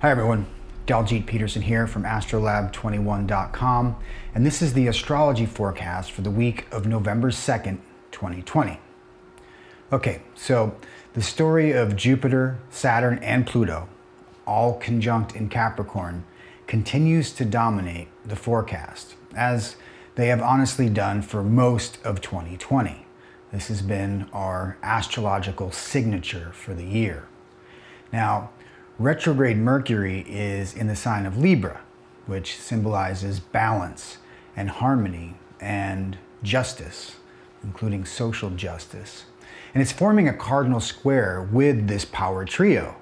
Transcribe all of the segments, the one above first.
Hi everyone, Daljeet Peterson here from astrolab21.com, and this is the astrology forecast for the week of November 2nd, 2020. Okay, so the story of Jupiter, Saturn, and Pluto, all conjunct in Capricorn, continues to dominate the forecast, as they have honestly done for most of 2020. This has been our astrological signature for the year. Now, Retrograde Mercury is in the sign of Libra, which symbolizes balance and harmony and justice, including social justice. And it's forming a cardinal square with this power trio.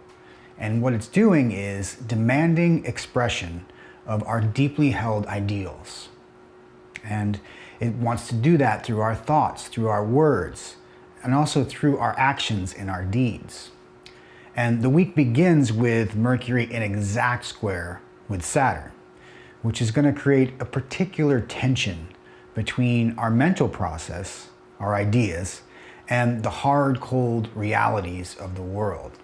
And what it's doing is demanding expression of our deeply held ideals. And it wants to do that through our thoughts, through our words, and also through our actions and our deeds. And the week begins with Mercury in exact square with Saturn, which is going to create a particular tension between our mental process, our ideas, and the hard, cold realities of the world.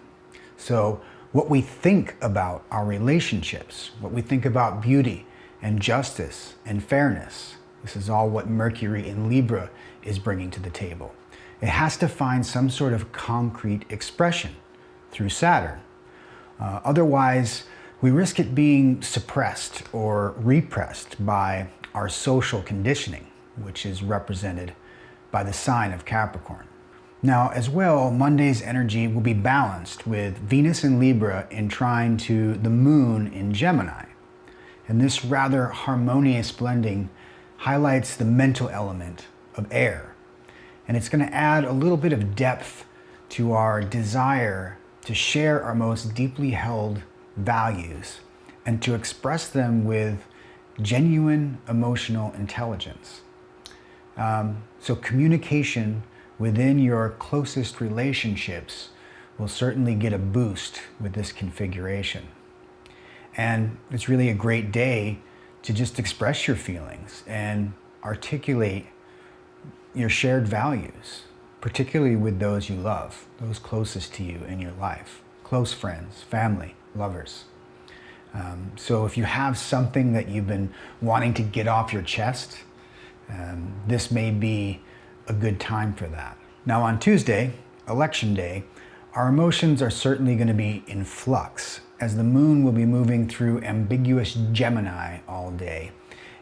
So what we think about our relationships, what we think about beauty and justice and fairness, this is all what Mercury in Libra is bringing to the table. It has to find some sort of concrete expression through Saturn. Otherwise, we risk it being suppressed or repressed by our social conditioning, which is represented by the sign of Capricorn. Now, as well, Monday's energy will be balanced with Venus in Libra in trine to the Moon in Gemini. And this rather harmonious blending highlights the mental element of air. And it's going to add a little bit of depth to our desire to share our most deeply held values and to express them with genuine emotional intelligence. So communication within your closest relationships will certainly get a boost with this configuration. And it's really a great day to just express your feelings and articulate your shared values, particularly with those you love, those closest to you in your life, close friends, family, lovers. So if you have something that you've been wanting to get off your chest, this may be a good time for that. Now on Tuesday, Election Day, our emotions are certainly going to be in flux, as the moon will be moving through ambiguous Gemini all day,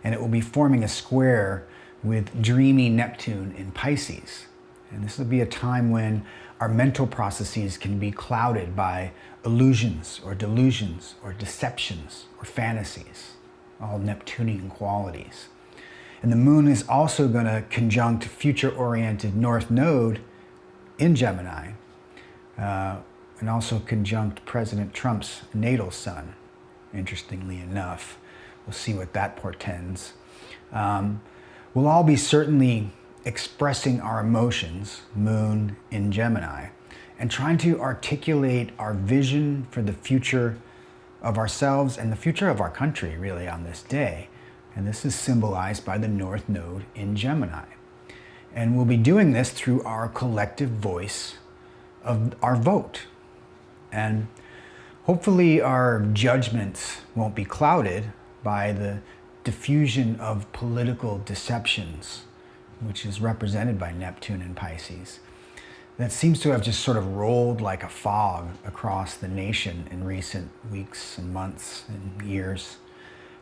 and it will be forming a square with dreamy Neptune in Pisces. And this will be a time when our mental processes can be clouded by illusions or delusions or deceptions or fantasies, all Neptunian qualities. And the moon is also going to conjunct future-oriented North Node in Gemini, and also conjunct President Trump's natal sun, interestingly enough. We'll see what that portends. We'll all be certainly expressing our emotions, moon in Gemini, and trying to articulate our vision for the future of ourselves and the future of our country, really, on this day. And this is symbolized by the North Node in Gemini. And we'll be doing this through our collective voice of our vote. And hopefully our judgments won't be clouded by the diffusion of political deceptions, which is represented by Neptune in Pisces, that seems to have just sort of rolled like a fog across the nation in recent weeks and months and years.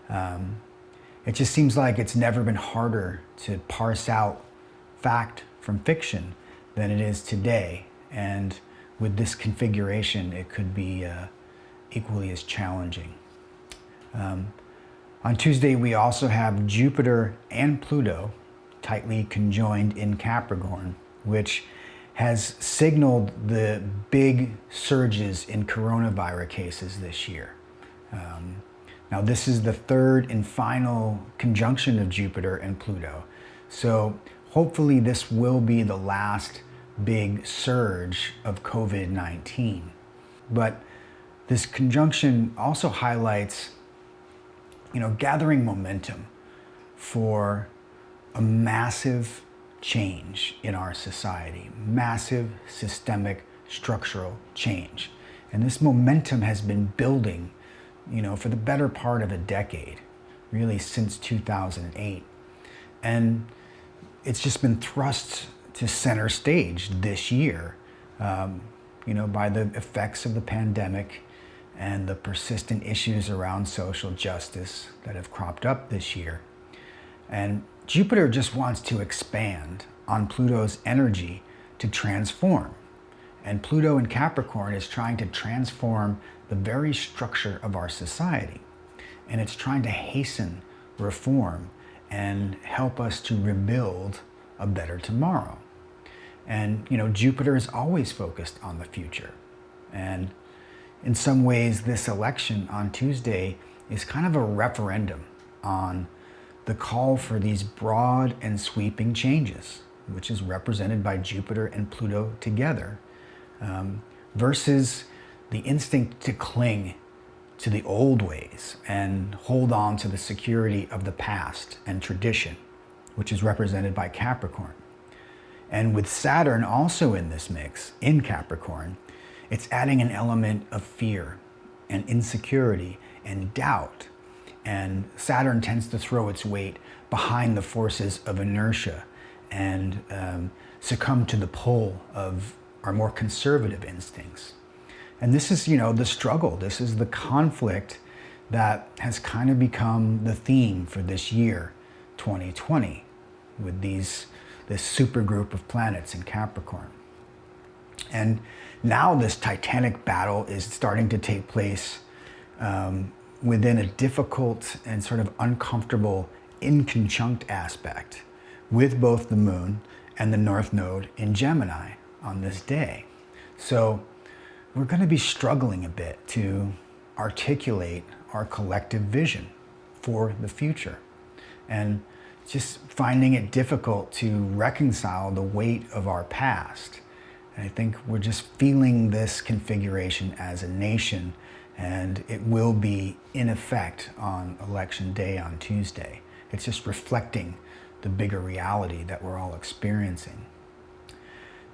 It just seems like it's never been harder to parse out fact from fiction than it is today. And with this configuration, it could be equally as challenging. On Tuesday, we also have Jupiter and Pluto tightly conjoined in Capricorn, which has signaled the big surges in coronavirus cases this year. Now, this is the third and final conjunction of Jupiter and Pluto. So hopefully this will be the last big surge of COVID-19. But this conjunction also highlights, gathering momentum for a massive change in our society, massive systemic structural change. And this momentum has been building for the better part of a decade, really since 2008. And it's just been thrust to center stage this year, by the effects of the pandemic and the persistent issues around social justice that have cropped up this year. And Jupiter just wants to expand on Pluto's energy to transform. And Pluto in Capricorn is trying to transform the very structure of our society. And it's trying to hasten reform and help us to rebuild a better tomorrow. And, Jupiter is always focused on the future. And in some ways, this election on Tuesday is kind of a referendum on the call for these broad and sweeping changes, which is represented by Jupiter and Pluto together, versus the instinct to cling to the old ways and hold on to the security of the past and tradition, which is represented by Capricorn. And with Saturn also in this mix, in Capricorn, it's adding an element of fear and insecurity and doubt. And Saturn tends to throw its weight behind the forces of inertia and succumb to the pull of our more conservative instincts. And this is, the struggle. This is the conflict that has kind of become the theme for this year, 2020, with this supergroup of planets in Capricorn. And now this titanic battle is starting to take place within a difficult and sort of uncomfortable inconjunct aspect with both the moon and the North Node in Gemini on this day. So we're going to be struggling a bit to articulate our collective vision for the future, and just finding it difficult to reconcile the weight of our past. And I think we're just feeling this configuration as a nation, and it will be in effect on Election Day on Tuesday. It's just reflecting the bigger reality that we're all experiencing.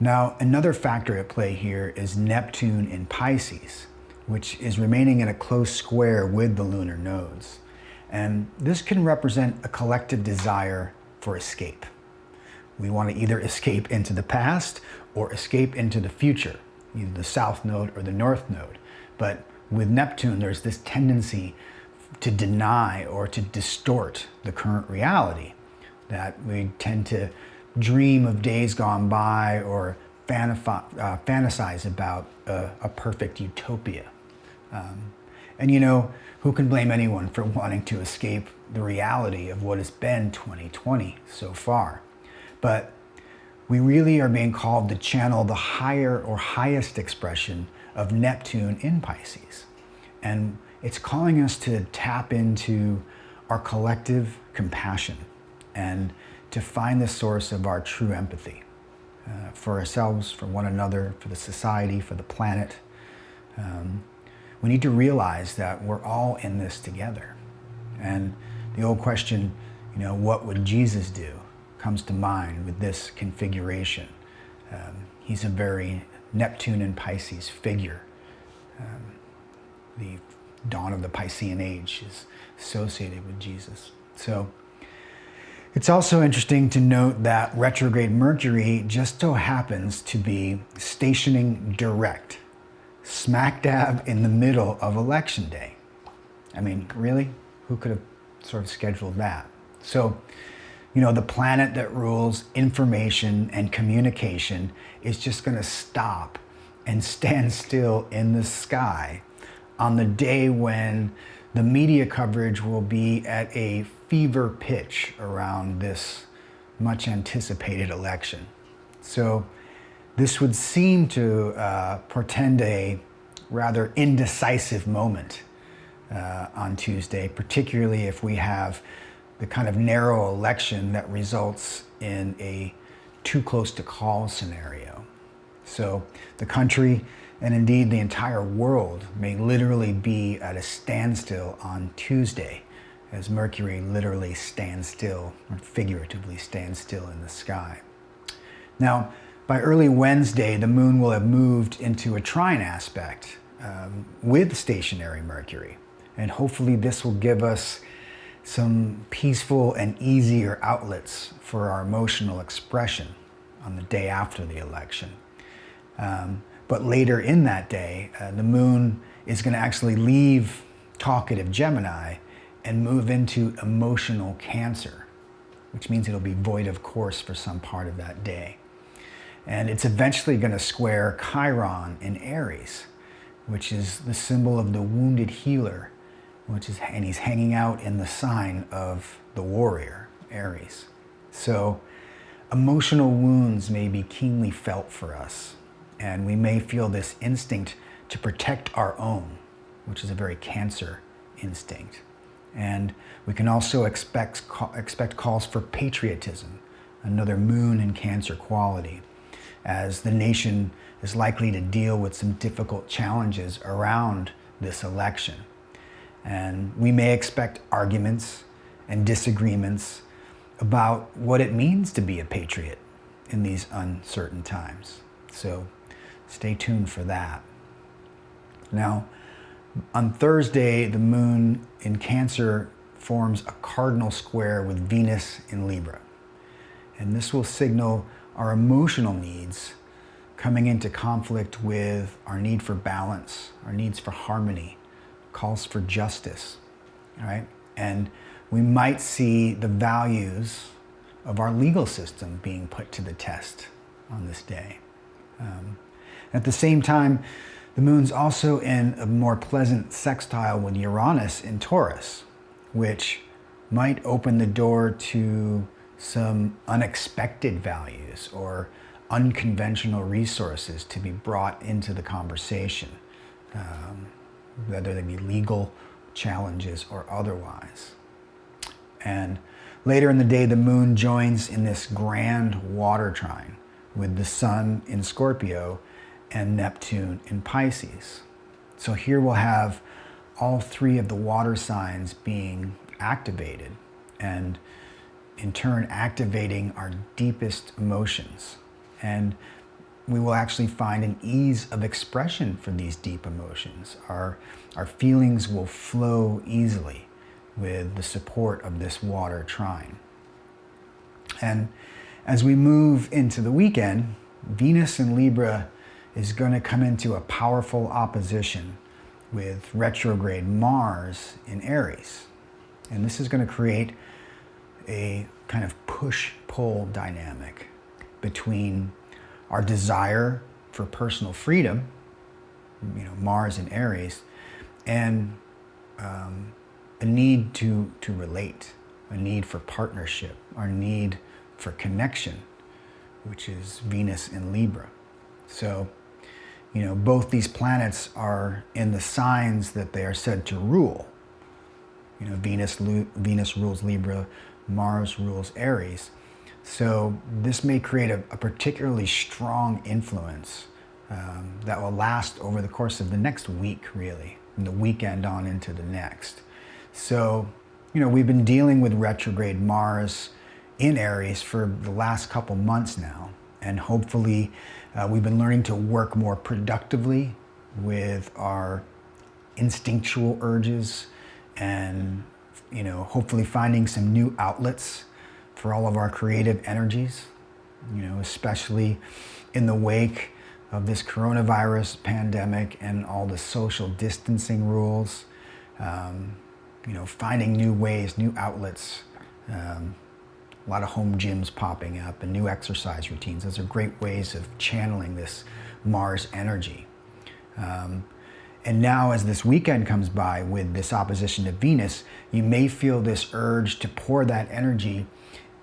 Now, another factor at play here is Neptune in Pisces, which is remaining in a close square with the lunar nodes. And this can represent a collective desire for escape. We want to either escape into the past or escape into the future, either the South Node or the North Node. But with Neptune, there's this tendency to deny or to distort the current reality, that we tend to dream of days gone by or fantasize about a perfect utopia. And who can blame anyone for wanting to escape the reality of what has been 2020 so far? But we really are being called to channel the higher or highest expression of Neptune in Pisces. And it's calling us to tap into our collective compassion and to find the source of our true empathy for ourselves, for one another, for the society, for the planet. We need to realize that we're all in this together. And the old question, what would Jesus do, comes to mind with this configuration. He's a very Neptune and Pisces figure. The dawn of the Piscean age is associated with Jesus. So it's also interesting to note that retrograde Mercury just so happens to be stationing direct, smack dab in the middle of Election Day. I mean, really? Who could have sort of scheduled that? So, the planet that rules information and communication is just going to stop and stand still in the sky on the day when the media coverage will be at a fever pitch around this much anticipated election. So this would seem to portend a rather indecisive moment on Tuesday, particularly if we have the kind of narrow election that results in a too close to call scenario. So the country, and indeed the entire world, may literally be at a standstill on Tuesday, as Mercury literally stands still, or figuratively stands still in the sky. Now, by early Wednesday, the moon will have moved into a trine aspect with stationary Mercury, And hopefully this will give us some peaceful and easier outlets for our emotional expression on the day after the election. But later in that day, the moon is going to actually leave talkative Gemini and move into emotional Cancer, which means it'll be void of course for some part of that day. And it's eventually going to square Chiron in Aries, which is the symbol of the wounded healer, and he's hanging out in the sign of the warrior, Aries. So emotional wounds may be keenly felt for us, and we may feel this instinct to protect our own, which is a very Cancer instinct. And we can also expect calls for patriotism, another moon in Cancer quality, as the nation is likely to deal with some difficult challenges around this election. And we may expect arguments and disagreements about what it means to be a patriot in these uncertain times. So stay tuned for that. Now, on Thursday, the moon in Cancer forms a cardinal square with Venus in Libra. And this will signal our emotional needs coming into conflict with our need for balance, our needs for harmony, calls for justice, all right? And we might see the values of our legal system being put to the test on this day. At the same time, the moon's also in a more pleasant sextile with Uranus in Taurus, which might open the door to some unexpected values or unconventional resources to be brought into the conversation, whether they be legal challenges or otherwise. And later in the day, the moon joins in this grand water trine with the sun in Scorpio and Neptune in Pisces. So here we'll have all three of the water signs being activated, and in turn activating our deepest emotions. And we will actually find an ease of expression for these deep emotions. Our feelings will flow easily with the support of this water trine. And as we move into the weekend, Venus in Libra is going to come into a powerful opposition with retrograde Mars in Aries. And this is going to create a kind of push-pull dynamic between our desire for personal freedom, Mars in Aries, and a need to relate, a need for partnership, our need for connection, which is Venus in Libra. So, both these planets are in the signs that they are said to rule. Venus rules Libra, Mars rules Aries. So this may create a particularly strong influence that will last over the course of the next week, really, from the weekend on into the next. So, we've been dealing with retrograde Mars in Aries for the last couple months now, and hopefully we've been learning to work more productively with our instinctual urges, and hopefully finding some new outlets for all of our creative energies, especially in the wake of this coronavirus pandemic and all the social distancing rules. Finding new ways, new outlets, a lot of home gyms popping up and new exercise routines. Those are great ways of channeling this Mars energy. And now as this weekend comes by with this opposition to Venus, you may feel this urge to pour that energy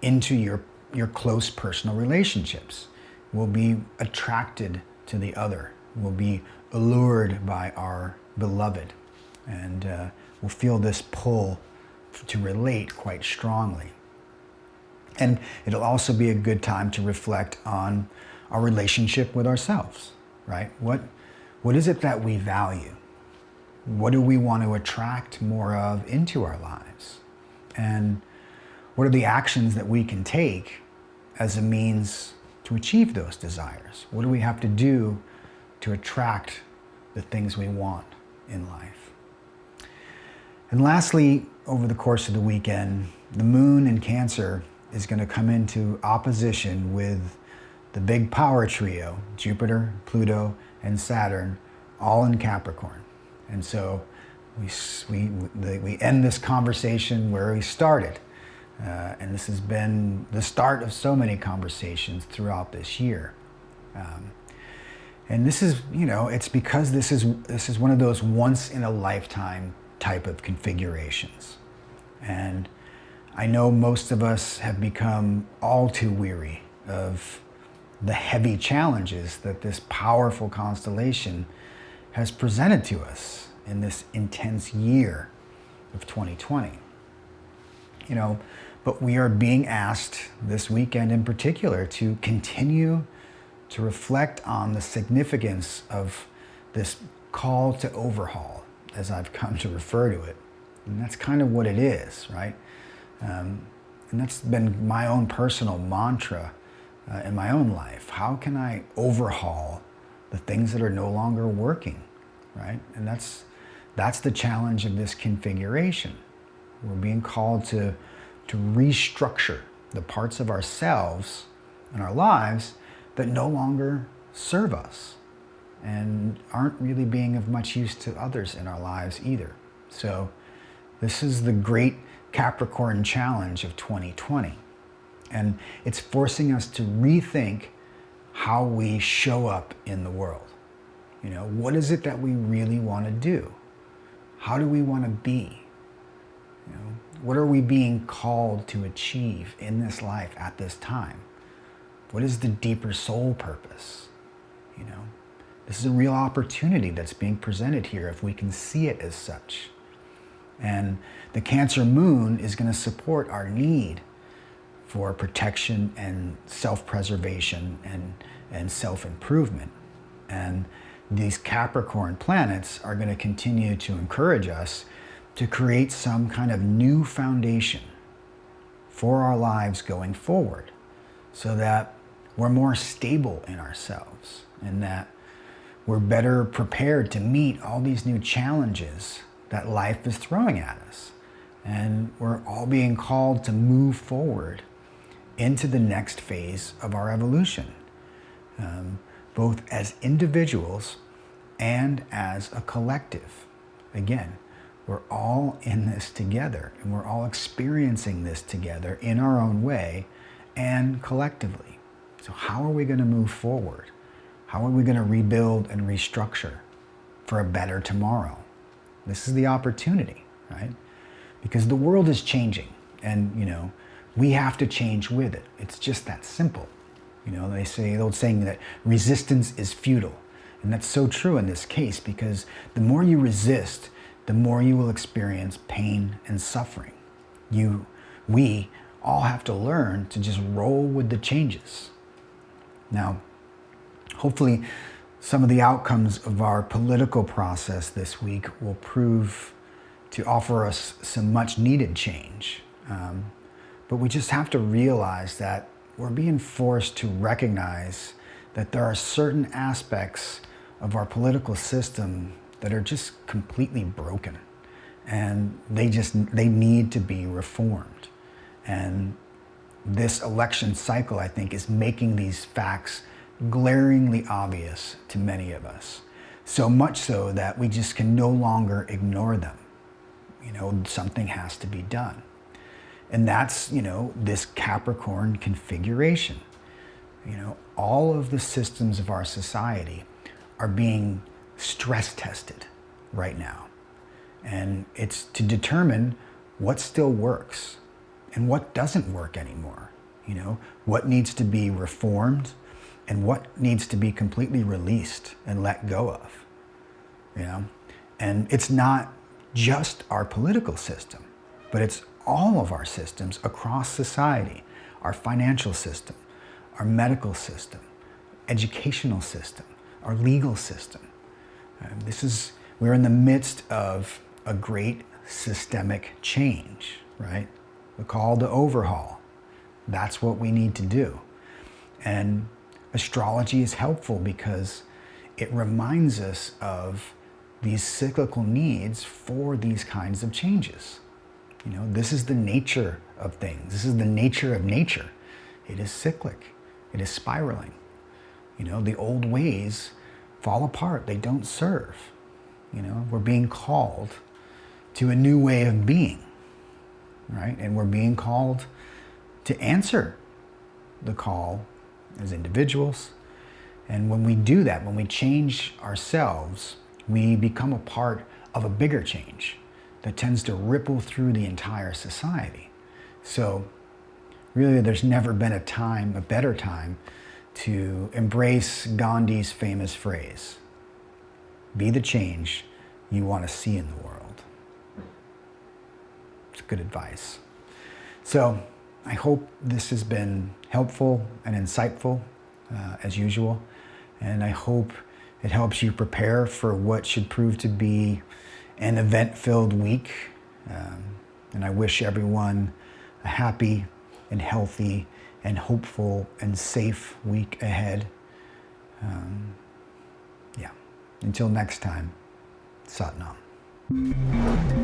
into your close personal relationships. We'll be attracted to the other. We'll be allured by our beloved. And we'll feel this pull to relate quite strongly. And it'll also be a good time to reflect on our relationship with ourselves, right? What is it that we value? What do we want to attract more of into our lives? And what are the actions that we can take as a means to achieve those desires? What do we have to do to attract the things we want in life? And lastly, over the course of the weekend, the moon in Cancer is going to come into opposition with the big power trio, Jupiter, Pluto, and Saturn, all in Capricorn. And so we end this conversation where we started. And this has been the start of so many conversations throughout this year. And this is, it's because this is one of those once in a lifetime type of configurations. And I know most of us have become all too weary of the heavy challenges that this powerful constellation has presented to us in this intense year of 2020. But we are being asked this weekend in particular to continue to reflect on the significance of this call to overhaul, as I've come to refer to it. And that's kind of what it is, right? And that's been my own personal mantra in my own life. How can I overhaul the things that are no longer working, right? And that's the challenge of this configuration. We're being called to restructure the parts of ourselves and our lives that no longer serve us and aren't really being of much use to others in our lives either. So this is the great Capricorn challenge of 2020. And it's forcing us to rethink how we show up in the world. What is it that we really want to do? How do we want to be? What are we being called to achieve in this life at this time? What is the deeper soul purpose? This is a real opportunity that's being presented here if we can see it as such. And the Cancer moon is going to support our need for protection and self-preservation and self-improvement. And these Capricorn planets are going to continue to encourage us to create some kind of new foundation for our lives going forward so that we're more stable in ourselves and that we're better prepared to meet all these new challenges that life is throwing at us. And we're all being called to move forward into the next phase of our evolution, both as individuals and as a collective. Again, we're all in this together, and we're all experiencing this together in our own way and collectively. So how are we going to move forward? How are we going to rebuild and restructure for a better tomorrow? This is the opportunity, right? Because the world is changing, and we have to change with it. It's just that simple. They say the old saying that resistance is futile. And that's so true in this case, because the more you resist, the more you will experience pain and suffering. We all have to learn to just roll with the changes. Now, hopefully, some of the outcomes of our political process this week will prove to offer us some much needed change. But we just have to realize that we're being forced to recognize that there are certain aspects of our political system that are just completely broken, and they need to be reformed. And this election cycle, I think, is making these facts glaringly obvious to many of us. So much so that we just can no longer ignore them. Something has to be done. And that's, this Capricorn configuration. All of the systems of our society are being stress tested right now. And it's to determine what still works and what doesn't work anymore. What needs to be reformed and what needs to be completely released and let go of. And it's not just our political system, but it's all of our systems across society, our financial system, our medical system, educational system, our legal system. We're in the midst of a great systemic change, right? The call to overhaul. That's what we need to do. And astrology is helpful because it reminds us of these cyclical needs for these kinds of changes. You know, this is the nature of things. This is the nature of nature. It is cyclic. It is spiraling. You know, the old ways fall apart. They don't serve. You know, we're being called to a new way of being, right? And we're being called to answer the call as individuals. And when we do that, when we change ourselves, we become a part of a bigger change that tends to ripple through the entire society. So really, there's never been a better time to embrace Gandhi's famous phrase, be the change you want to see in the world. It's good advice. So I hope this has been helpful and insightful as usual. And I hope it helps you prepare for what should prove to be an event-filled week. And I wish everyone a happy and healthy and hopeful and safe week ahead. Yeah. Until next time, Sat Nam.